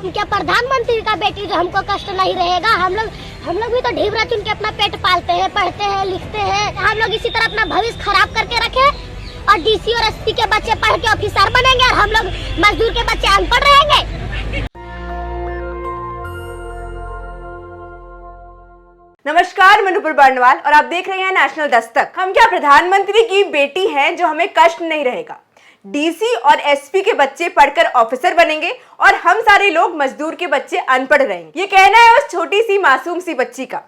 क्या प्रधानमंत्री का बेटी जो हमको कष्ट नहीं रहेगा? हम लोग भी तो ढीबरा चुन के अपना पेट पालते हैं, पढ़ते हैं, लिखते हैं। हम लोग इसी तरह अपना भविष्य खराब करके रखे और डीसी और एसपी के बच्चे पढ़ के ऑफिसर बनेंगे और हम लोग मजदूर के बच्चे अनपढ़ रहेंगे। नमस्कार, मैं नुपुर बर्नवाल और आप देख रहे हैं नेशनल दस्तक। हम क्या प्रधानमंत्री की बेटी हैं जो हमें कष्ट नहीं रहेगा? डीसी और एसपी के बच्चे पढ़कर ऑफिसर बनेंगे और हम सारे लोग मजदूर के बच्चे अनपढ़ रहेंगे। ये कहना है उस छोटी सी मासूम सी बच्ची का।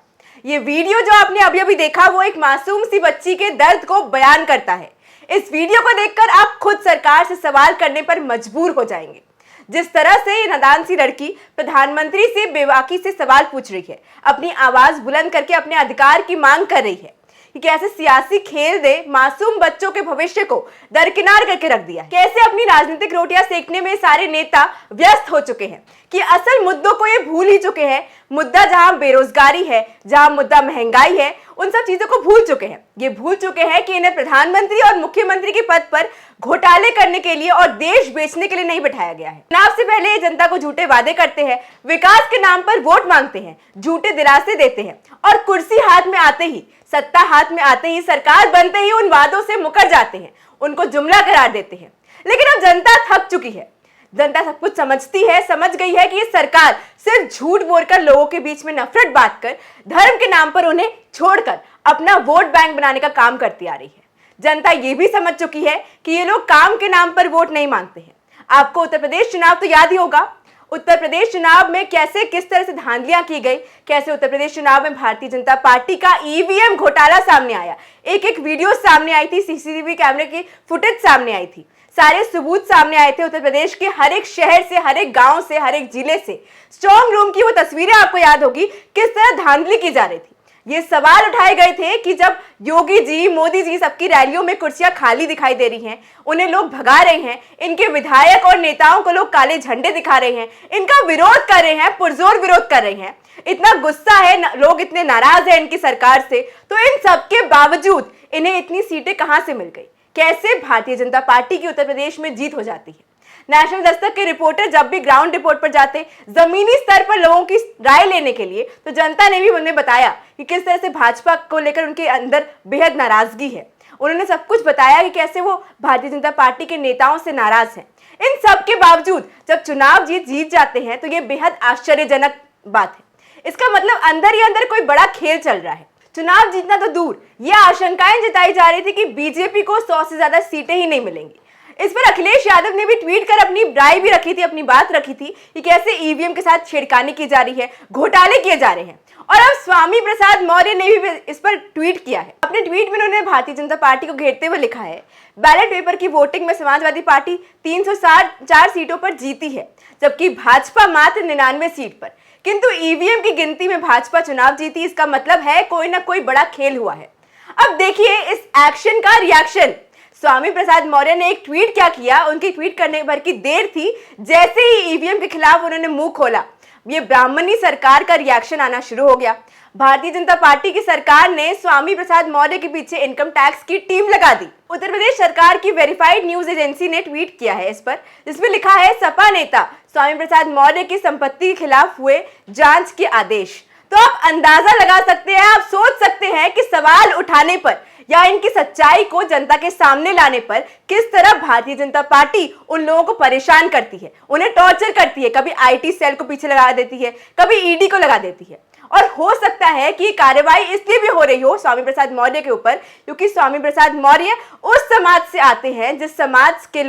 ये वीडियो जो आपने अभी अभी देखा वो एक मासूम सी बच्ची के दर्द को बयान करता है। इस वीडियो को देखकर आप खुद सरकार से सवाल करने पर मजबूर हो जाएंगे। जिस तरह से ये नादान सी लड़की प्रधानमंत्री से बेबाकी से सवाल पूछ रही है, अपनी आवाज बुलंद करके अपने अधिकार की मांग कर रही है कि कैसे सियासी खेल दे मासूम बच्चों के भविष्य को दरकिनार करके रख दिया। कैसे अपनी राजनीतिक रोटियां सेकने में सारे नेता व्यस्त हो चुके हैं कि असल मुद्दों को ये भूल ही चुके हैं। मुद्दा जहां बेरोजगारी है, जहां मुद्दा महंगाई है, उन सब चीजों को भूल चुके हैं। ये भूल चुके हैं कि इन्हें प्रधानमंत्री और मुख्यमंत्री के पद पर घोटाले करने के लिए और देश बेचने के लिए नहीं बैठाया गया है। चुनाव से पहले ये जनता को झूठे वादे करते हैं, विकास के नाम पर वोट मांगते हैं, झूठे दिलासे देते हैं और कुर्सी हाथ में आते ही, सत्ता हाथ में आते ही, सरकार बनते ही उन वादों से मुकर जाते हैं, उनको जुमला करार देते हैं। लेकिन अब जनता थक चुकी है। जनता सब कुछ समझती है, समझ गई है कि ये सरकार सिर्फ झूठ बोलकर लोगों के बीच में नफरत बांटकर धर्म के नाम पर उन्हें छोड़कर अपना वोट बैंक बनाने का काम करती आ रही है। जनता ये भी समझ चुकी है कि ये लोग काम के नाम पर वोट नहीं मांगते हैं। आपको उत्तर प्रदेश चुनाव तो याद ही होगा। उत्तर प्रदेश चुनाव में कैसे किस तरह से धांधलियां की गई, कैसे उत्तर प्रदेश चुनाव में भारतीय जनता पार्टी का ईवीएम घोटाला सामने आया। एक वीडियो सामने आई थी, सीसीटीवी कैमरे की फुटेज सामने आई थी, सारे सबूत सामने आए थे। उत्तर प्रदेश के हर एक शहर से, हर एक गांव से, हर एक जिले से स्ट्रॉन्ग रूम की वो तस्वीरें आपको याद होगी, किस तरह धांधली की जा रही थी। ये सवाल उठाए गए थे कि जब योगी जी, मोदी जी सबकी रैलियों में कुर्सियां खाली दिखाई दे रही हैं, उन्हें लोग भगा रहे हैं, इनके विधायक और नेताओं को लोग काले झंडे दिखा रहे हैं, इनका विरोध कर रहे हैं, पुरजोर विरोध कर रहे हैं, इतना गुस्सा है, लोग इतने नाराज हैं इनकी सरकार से, तो इन सबके बावजूद इन्हें इतनी सीटें कहां से मिल गई? कैसे भारतीय जनता पार्टी की उत्तर प्रदेश में जीत हो जाती है? नेशनल दस्तक के रिपोर्टर जब भी ग्राउंड रिपोर्ट पर जाते, जमीनी स्तर पर लोगों की राय लेने के लिए, तो जनता ने भी उन्हें बताया कि किस तरह से भाजपा को लेकर उनके अंदर बेहद नाराजगी है। उन्होंने सब कुछ बताया कि कैसे वो भारतीय जनता पार्टी के नेताओं से नाराज हैं। इन सब के बावजूद जब चुनाव जीत जाते हैं तो ये बेहद आश्चर्यजनक बात है। इसका मतलब अंदर ही अंदर कोई बड़ा खेल चल रहा है। चुनाव जीतना तो दूर, ये आशंकाएं जताई जा रही थी कि बीजेपी को 100 से ज्यादा सीटें ही नहीं मिलेंगी। इस पर अखिलेश यादव ने भी ट्वीट कर अपनी राय भी रखी थी, अपनी बात रखी थी कि कैसे ईवीएम के साथ छेड़खानी की जा रही है, घोटाले किए जा रहे हैं। और अब स्वामी प्रसाद मौर्य ने भी इस पर ट्वीट किया है। अपने ट्वीट में उन्होंने भारतीय जनता पार्टी को घेरते हुए लिखा है, बैलेट पेपर की वोटिंग में समाजवादी पार्टी 304 सीटों पर जीती है, जबकि भाजपा मात्र 99 सीट पर। किंतु ईवीएम की गिनती में भाजपा चुनाव जीती, इसका मतलब है कोई ना कोई बड़ा खेल हुआ है। अब देखिए इस एक्शन का रिएक्शन। स्वामी प्रसाद मौर्य ने एक ट्वीट क्या किया, उनकी ट्वीट करने भर की देर थी, जैसे ही ईवीएम के खिलाफ उन्होंने मुंह खोला, ये ब्राह्मणी सरकार का रिएक्शन आना शुरू हो गया। भारतीय जनता पार्टी की सरकार ने स्वामी प्रसाद मौर्य के पीछे इनकम टैक्स की टीम लगा दी। उत्तर प्रदेश सरकार की वेरीफाइड न्यूज एजेंसी ने ट्वीट किया है इस पर, जिसमें लिखा है, सपा नेता स्वामी प्रसाद मौर्य की संपत्ति के खिलाफ हुए जांच के आदेश। तो आप अंदाजा लगा सकते हैं, आप सोच सकते हैं कि सवाल उठाने पर या इनकी सच्चाई को जनता के सामने लाने पर किस तरह भारतीय जनता पार्टी उन लोगों को परेशान करती है, उन्हें टॉर्चर करती है। कभी आईटी सेल को पीछे लगा देती है, कभी ईडी को लगा देती है। और हो सकता है कि कार्रवाई इसलिए भी हो रही हो स्वामी प्रसाद मौर्य के ऊपर, क्योंकि स्वामी प्रसाद मौर्य उस समाज से आते हैं जिस समाज के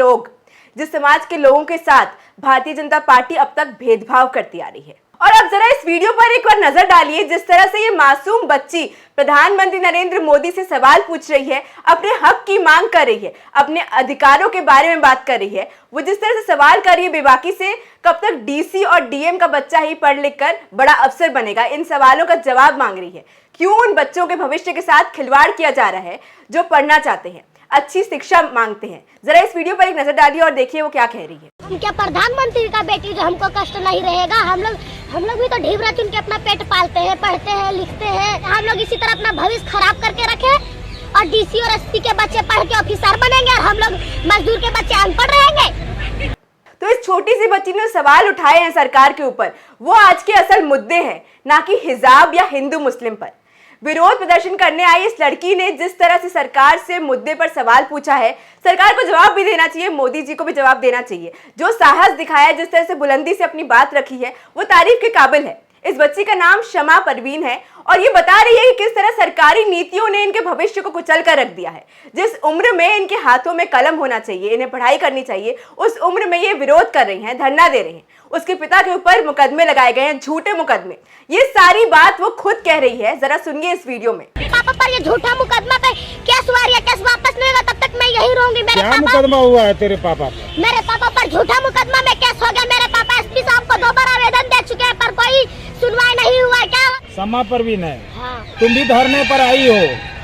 लोगों के साथ भारतीय जनता पार्टी अब तक भेदभाव करती आ रही है। और अब जरा इस वीडियो पर एक बार नजर डालिए, जिस तरह से ये मासूम बच्ची प्रधानमंत्री नरेंद्र मोदी से सवाल पूछ रही है, अपने हक की मांग कर रही है, अपने अधिकारों के बारे में बात कर रही है। वो जिस तरह से सवाल कर रही है बेबाकी से, कब तक डीसी और डीएम का बच्चा ही पढ़ लिख कर बड़ा अफसर बनेगा, इन सवालों का जवाब मांग रही है। क्यों उन बच्चों के भविष्य के साथ खिलवाड़ किया जा रहा है जो पढ़ना चाहते हैं, अच्छी शिक्षा मांगते हैं? जरा इस वीडियो पर एक नजर डालिए और देखिए वो क्या कह रही है। क्या प्रधानमंत्री का बेटी जो हमको कष्ट नहीं रहेगा? हम लोग भी तो ढीबरा चुन के अपना पेट पालते हैं, पढ़ते हैं, लिखते हैं। हम लोग इसी तरह अपना भविष्य खराब करके रखे और डीसी और एसपी के बच्चे पढ़ के ऑफिसर बनेंगे और हम लोग मजदूर के बच्चे अनपढ़ रहेंगे। तो तो इस छोटी सी बच्ची ने सवाल उठाए हैं सरकार के ऊपर, वो आज के असल मुद्दे हैं, ना कि हिजाब या हिंदू मुस्लिम पर। विरोध प्रदर्शन करने आई इस लड़की ने जिस तरह से सरकार से मुद्दे पर सवाल पूछा है, सरकार को जवाब भी देना चाहिए, मोदी जी को भी जवाब देना चाहिए। जो साहस दिखाया, जिस तरह से बुलंदी से अपनी बात रखी है, वो तारीफ के काबिल है। इस बच्ची का नाम शमा परवीन है और ये बता रही है कि किस तरह सरकारी नीतियों ने इनके भविष्य को कुचल कर रख दिया है। जिस उम्र में इनके हाथों में कलम होना चाहिए, इन्हें पढ़ाई करनी चाहिए, उस उम्र में ये विरोध कर रही हैं, धरना दे रही हैं। उसके पिता के ऊपर मुकदमे लगाए गए हैं, झूठे मुकदमे। ये सारी बात वो खुद कह रही है, जरा सुनिए इस वीडियो में। पापा पर ये झूठा मुकदमा पे केस हुआ है, केस वापस नहीं होगा तब तक मैं यही रहूंगी। मेरे क्या पापा मुकदमा हुआ है तेरे पापा पर? मेरे पापा पर झूठा मुकदमा में केस हो गया। मेरे पापा एसपी साहब को 2 बार आवेदन दे चुके हैं पर कोई सुनवाई नहीं हुआ। क्या शमा परवीन है? हाँ। तुम भी धरने पर आई हो।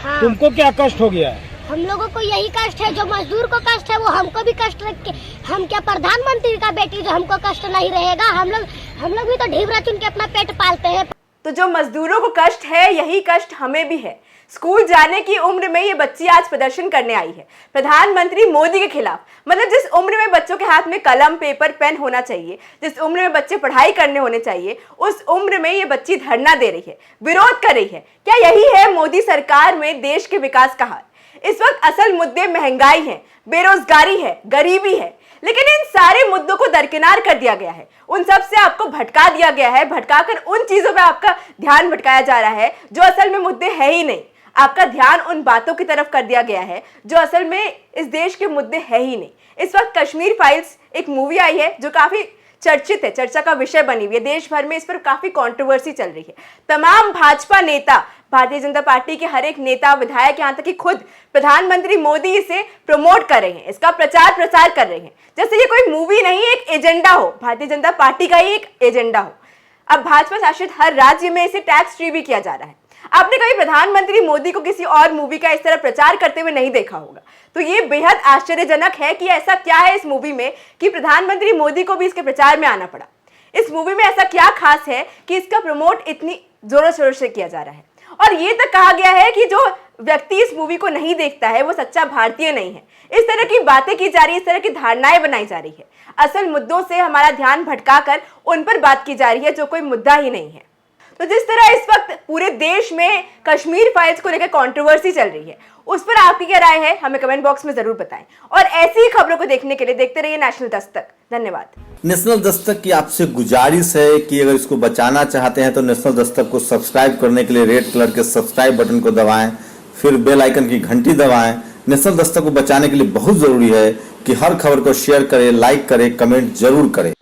हाँ। तुमको क्या कष्ट हो गया? हम लोगों को यही कष्ट है, जो मजदूर को कष्ट है वो हमको भी कष्ट रख के। हम क्या प्रधानमंत्री का बेटी जो हमको कष्ट नहीं रहेगा? हम लोग भी तो ढीबरा चुन के अपना पेट पालते हैं। तो जो मजदूरों को कष्ट है, यही कष्ट हमें भी है। स्कूल जाने की उम्र में ये बच्ची आज प्रदर्शन करने आई है प्रधानमंत्री मोदी के खिलाफ। मतलब जिस उम्र में बच्चों के हाथ में कलम, पेपर, पेन होना चाहिए, जिस उम्र में बच्चे पढ़ाई करने होने चाहिए, उस उम्र में ये बच्ची धरना दे रही है, विरोध कर रही है। क्या यही है मोदी सरकार में देश के विकास का हाल? इस वक्त असल मुद्दे महंगाई है, बेरोजगारी है, गरीबी है, लेकिन इन सारे मुद्दों को दरकिनार कर दिया गया है। उन सब से आपको भटका दिया गया है, भटकाकर उन चीजों पे आपका ध्यान भटकाया जा रहा है जो असल में मुद्दे है ही नहीं। आपका ध्यान उन बातों की तरफ कर दिया गया है जो असल में इस देश के मुद्दे है ही नहीं। इस वक्त कश्मीर फाइल्स एक मूवी आई है जो काफी चर्चित है, चर्चा का विषय बनी हुई है। देश भर में इस पर काफी कंट्रोवर्सी चल रही है। तमाम भाजपा नेता, भारतीय जनता पार्टी के हर एक नेता, विधायक, यहाँ तक कि खुद प्रधानमंत्री मोदी इसे प्रमोट कर रहे हैं, इसका प्रचार प्रसार कर रहे हैं, जैसे ये कोई मूवी नहीं, एक एजेंडा हो, भारतीय जनता पार्टी का ही एक एजेंडा हो। अब भाजपा शासित हर राज्य में इसे टैक्स फ्री भी किया जा रहा है। आपने कभी प्रधानमंत्री मोदी को किसी और मूवी का इस तरह प्रचार करते हुए नहीं देखा होगा, तो ये बेहद आश्चर्यजनक है कि ऐसा क्या है इस मूवी में कि प्रधानमंत्री मोदी को भी इसके प्रचार में आना पड़ा। इस मूवी में ऐसा क्या खास है कि इसका प्रमोट इतनी जोरों शोरों से किया जा रहा है। और ये तक कहा गया है कि जो व्यक्ति इस मूवी को नहीं देखता है वो सच्चा भारतीय नहीं है। इस तरह की बातें की जा रही है, इस तरह की धारणाएं बनाई जा रही है। असल मुद्दों से हमारा ध्यान भटकाकर उन पर बात की जा रही है जो कोई मुद्दा ही नहीं है। तो जिस तरह इस वक्त पूरे देश में कश्मीर फाइल्स को लेकर कंट्रोवर्सी चल रही है, उस पर आपकी क्या राय है, हमें कमेंट बॉक्स में जरूर बताएं। और ऐसी ही खबरों को देखने के लिए देखते रहिए नेशनल दस्तक। धन्यवाद। नेशनल दस्तक की आपसे गुजारिश है कि अगर इसको बचाना चाहते हैं तो नेशनल दस्तक को सब्सक्राइब करने के लिए रेड कलर के सब्सक्राइब बटन को दबाएं, फिर बेल आइकन की घंटी दबाएं। नेशनल दस्तक को बचाने के लिए बहुत जरूरी है कि हर खबर को शेयर करें, लाइक करें, कमेंट जरूर करें।